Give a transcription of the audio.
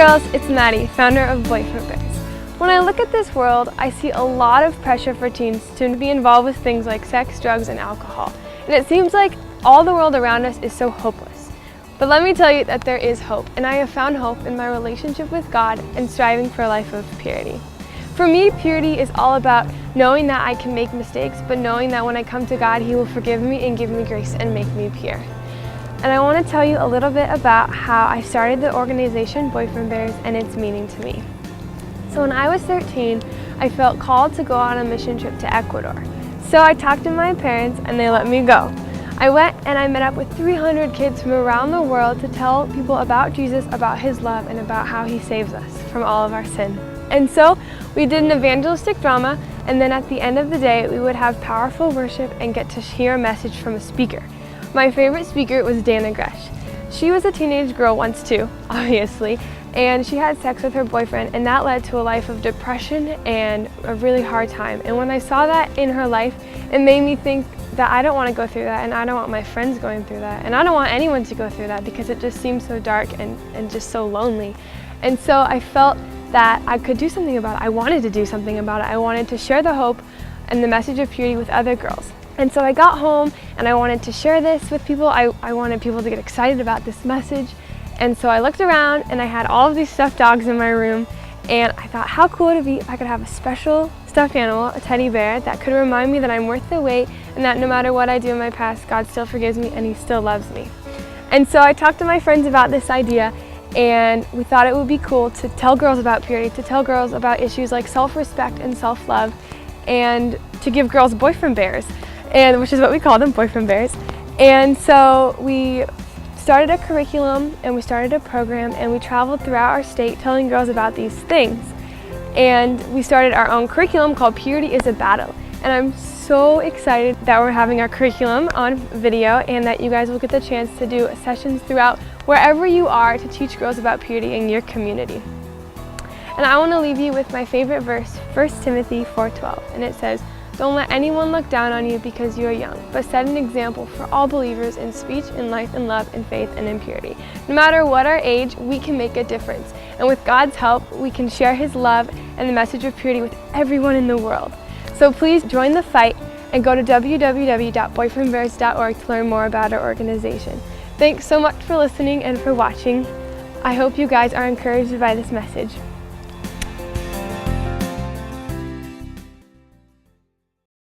girls, it's Maddie, founder of Boyfriend Bears. When I look at this world, I see a lot of pressure for teens to be involved with things like sex, drugs, and alcohol. And it seems like all the world around us is so hopeless. But let me tell you that there is hope, and I have found hope in my relationship with God and striving for a life of purity. For me, purity is all about knowing that I can make mistakes, but knowing that when I come to God, He will forgive me and give me grace and make me pure. And I want to tell you a little bit about how I started the organization Boyfriend Bears and its meaning to me. So when I was 13, I felt called to go on a mission trip to Ecuador. So I talked to my parents and they let me go. I went and I met up with 300 kids from around the world to tell people about Jesus, about His love, and about how He saves us from all of our sin. And so we did an evangelistic drama, and then at the end of the day, we would have powerful worship and get to hear a message from a speaker. My favorite speaker was Dana Gresh. She was a teenage girl once too, obviously, and she had sex with her boyfriend, and that led to a life of depression and a really hard time. And when I saw that in her life, it made me think that I don't want to go through that, and I don't want my friends going through that, and I don't want anyone to go through that because it just seems so dark and just so lonely. And so I felt that I could do something about it. I wanted to do something about it. I wanted to share the hope and the message of purity with other girls. And so I got home and I wanted to share this with people. I wanted people to get excited about this message. And so I looked around and I had all of these stuffed dogs in my room, and I thought how cool would it be if I could have a special stuffed animal, a teddy bear, that could remind me that I'm worth the wait and that no matter what I do in my past, God still forgives me and He still loves me. And so I talked to my friends about this idea, and we thought it would be cool to tell girls about purity, to tell girls about issues like self-respect and self-love, and to give girls boyfriend bears, which is what we call them, boyfriend bears. And so we started a curriculum and we started a program, and we traveled throughout our state telling girls about these things. And we started our own curriculum called Purity is a Battle. And I'm so excited that we're having our curriculum on video and that you guys will get the chance to do sessions throughout wherever you are to teach girls about purity in your community. And I want to leave you with my favorite verse, 1 Timothy 4:12, and it says, "Don't let anyone look down on you because you are young, but set an example for all believers in speech, in life, in love, in faith, and in purity." No matter what our age, we can make a difference. And with God's help, we can share His love and the message of purity with everyone in the world. So please join the fight and go to www.boyfriendbears.org to learn more about our organization. Thanks so much for listening and for watching. I hope you guys are encouraged by this message.